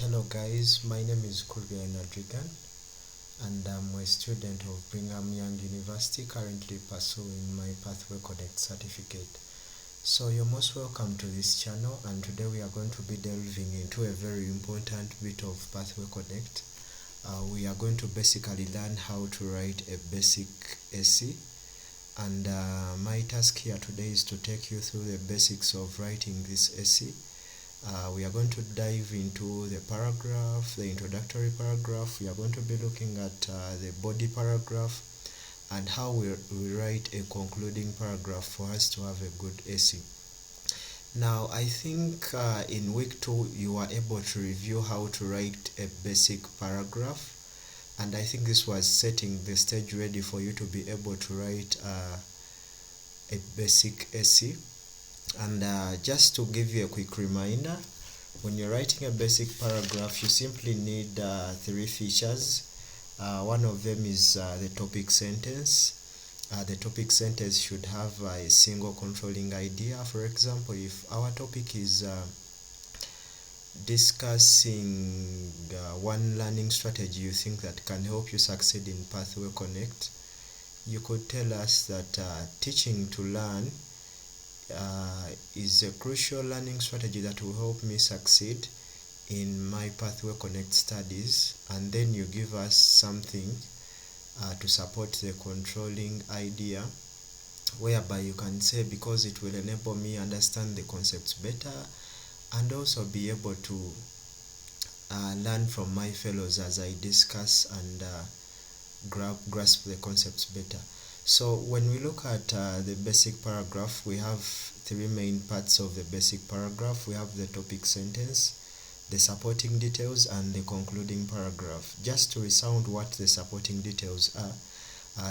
Hello guys, my name is Introductory and I'm a student of Bringham Young University currently pursuing my Pathway Connect certificate. So you're most welcome to this channel, and today we are going to be delving into a very important bit of Pathway Connect. We are going to basically learn how to write a basic essay, and my task here today is to take you through the basics of writing this essay. We are going to dive into the paragraph, the introductory paragraph. We are going to be looking at the body paragraph and how we write a concluding paragraph for us to have a good essay. Now, I think in week 2 you are able to review how to write a basic paragraph, and I think this was setting the stage ready for you to be able to write a basic essay. And just to give you a quick reminder, when you're writing a basic paragraph, you simply need 3 features. One of them is the topic sentence. The topic sentence should have a single controlling idea. For example, if our topic is discussing one learning strategy you think that can help you succeed in Pathway Connect, you could tell us that teaching to learn is a crucial learning strategy that will help me succeed in my Pathway Connect studies, and then you give us something to support the controlling idea, whereby you can say, because it will enable me understand the concepts better and also be able to learn from my fellows as I discuss and grasp the concepts better. So when we look at the basic paragraph, we have 3 main parts of the basic paragraph. We have the topic sentence, the supporting details, and the concluding paragraph. Just to resound what the supporting details are,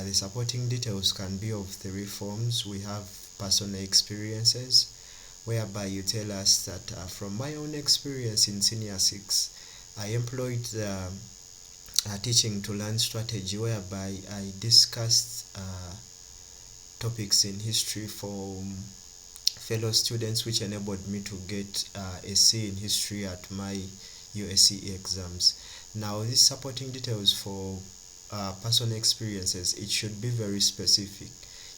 the supporting details can be of 3 forms. We have personal experiences, whereby you tell us that from my own experience in Senior 6, I employed the teaching to learn strategy, whereby I discussed topics in history for fellow students, which enabled me to get a C in history at my USCE exams. Now, these supporting details for personal experiences, it should be very specific.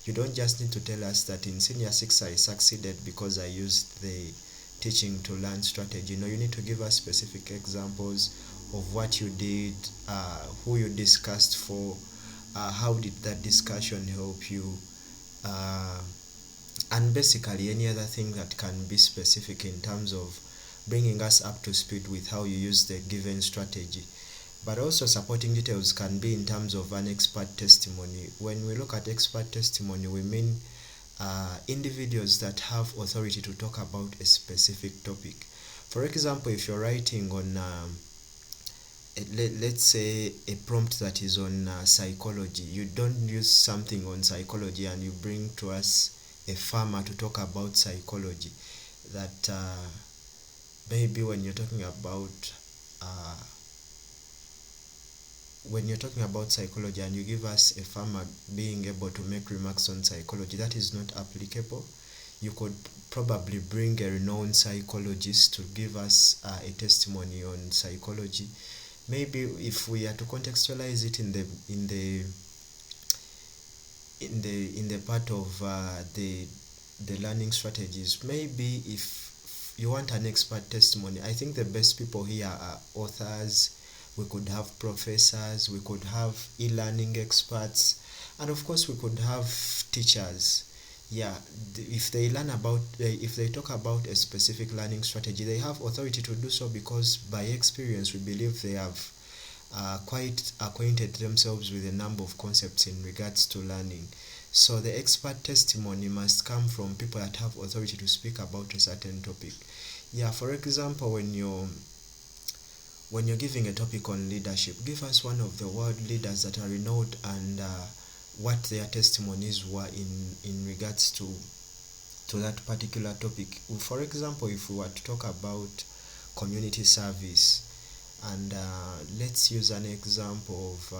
You don't just need to tell us that in Senior 6 I succeeded because I used the teaching to learn strategy. No, you need to give us specific examples of what you did, who you discussed for, how did that discussion help you, and basically any other thing that can be specific in terms of bringing us up to speed with how you use the given strategy. But also supporting details can be in terms of an expert testimony. When we look at expert testimony, we mean individuals that have authority to talk about a specific topic. For example, if you're writing on let's say a prompt that is on psychology, you don't use something on psychology and you bring to us a farmer to talk about psychology. That maybe when you're talking about psychology and you give us a farmer being able to make remarks on psychology, that is not applicable. You could probably bring a renowned psychologist to give us a testimony on psychology. Maybe if we are to contextualize it in the part of the learning strategies, maybe if you want an expert testimony, I think the best people here are authors. We could have professors, we could have e-learning experts, and of course we could have teachers. Yeah, if they talk about a specific learning strategy, they have authority to do so because by experience we believe they have quite acquainted themselves with a number of concepts in regards to learning. So the expert testimony must come from people that have authority to speak about a certain topic. Yeah, for example, when you're giving a topic on leadership, give us one of the world leaders that are renowned and what their testimonies were in regards to that particular topic. For example, if we were to talk about community service, and let's use an example of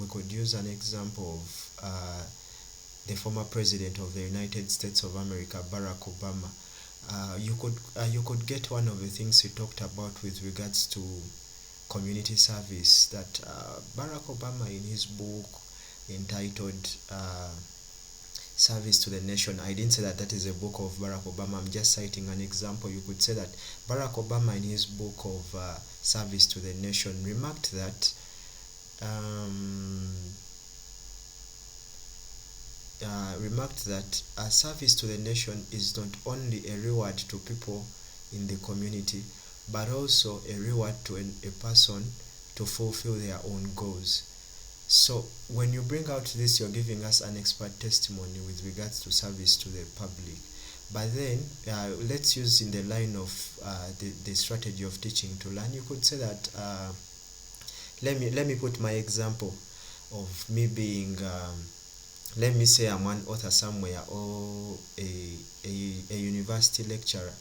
we could use an example of the former president of the United States of America, Barack Obama. You could get one of the things he talked about with regards to community service, that Barack Obama, in his book entitled Service to the Nation — I didn't say that that is a book of Barack Obama, I'm just citing an example. You could say that Barack Obama, in his book of Service to the Nation, remarked that a service to the nation is not only a reward to people in the community, but also a reward to a person to fulfill their own goals. So when you bring out this, you're giving us an expert testimony with regards to service to the public. But then let's use in the line of the strategy of teaching to learn. You could say that let me put my example of me being let me say I'm one author somewhere, or a university lecturer.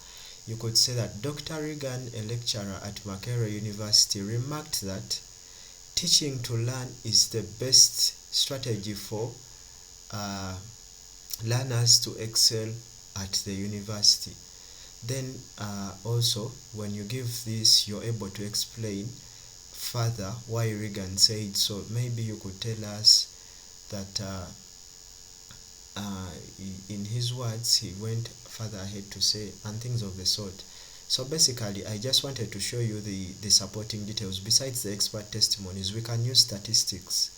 You could say that Dr. Regan, a lecturer at Makerere University, remarked that teaching to learn is the best strategy for learners to excel at the university. Then also, when you give this, you're able to explain further why Regan said so. Maybe you could tell us that in his words, he went further ahead to say, and things of the sort. So basically, I just wanted to show you the supporting details. Besides the expert testimonies, we can use statistics.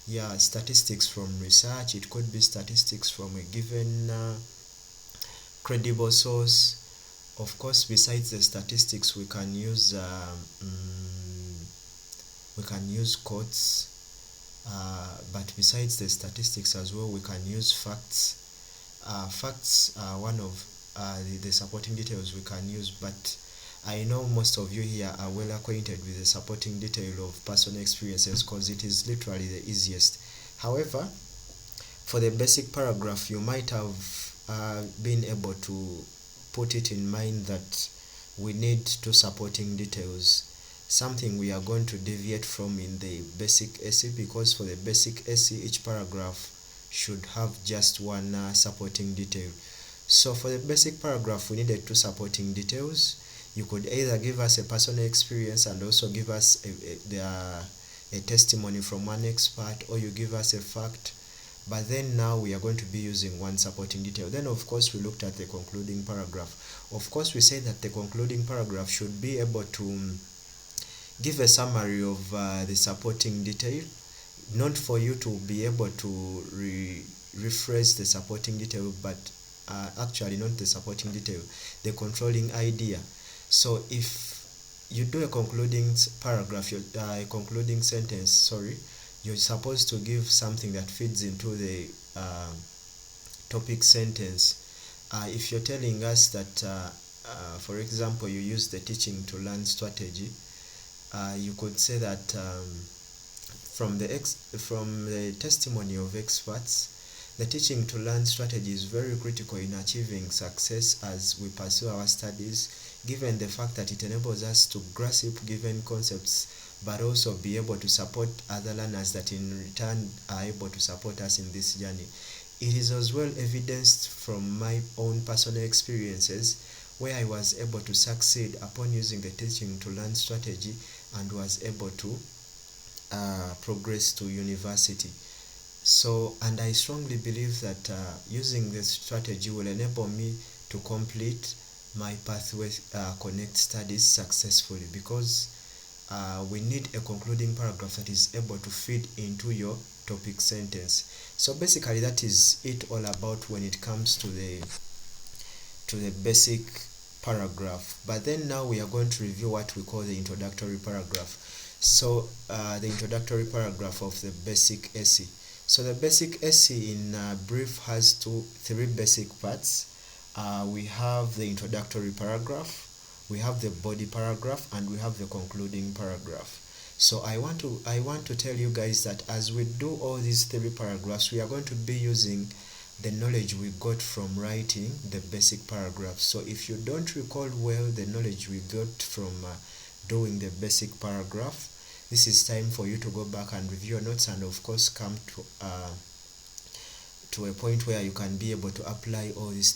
Yeah, statistics from research. It could be statistics from a given credible source. Of course, besides the statistics, we can use quotes. But besides the statistics as well, we can use facts. Facts are one of the supporting details we can use, but I know most of you here are well acquainted with the supporting detail of personal experiences, because it is literally the easiest. However, for the basic paragraph, you might have been able to put it in mind that we need two supporting details, something we are going to deviate from in the basic essay, because for the basic essay, each paragraph should have just one supporting detail. So for the basic paragraph, we needed two supporting details. You could either give us a personal experience and also give us a testimony from one expert, or you give us a fact. But then now we are going to be using one supporting detail. Then of course we looked at the concluding paragraph. Of course we said that the concluding paragraph should be able to give a summary of the supporting detail, not for you to be able to rephrase the supporting detail, but actually not the supporting detail, the controlling idea. So if you do a concluding paragraph, a concluding sentence, you're supposed to give something that feeds into the topic sentence. If you're telling us that, for example, you use the teaching to learn strategy, you could say that from the testimony of experts, the teaching to learn strategy is very critical in achieving success as we pursue our studies, given the fact that it enables us to grasp given concepts, but also be able to support other learners that in return are able to support us in this journey. It is as well evidenced from my own personal experiences, where I was able to succeed upon using the teaching to learn strategy and was able to progress to university. So, and I strongly believe that using this strategy will enable me to complete my pathway connect studies successfully, because we need a concluding paragraph that is able to feed into your topic sentence. So basically that is it all about when it comes to the basic paragraph. But then now we are going to review what we call the introductory paragraph. So the introductory paragraph of the basic essay. So the basic essay in brief has three basic parts. We have the introductory paragraph, we have the body paragraph, and we have the concluding paragraph. So I want to tell you guys that as we do all these three paragraphs, we are going to be using the knowledge we got from writing the basic paragraph. So if you don't recall well the knowledge we got from doing the basic paragraph, this is time for you to go back and review your notes, and of course come to to a point where you can be able to apply all these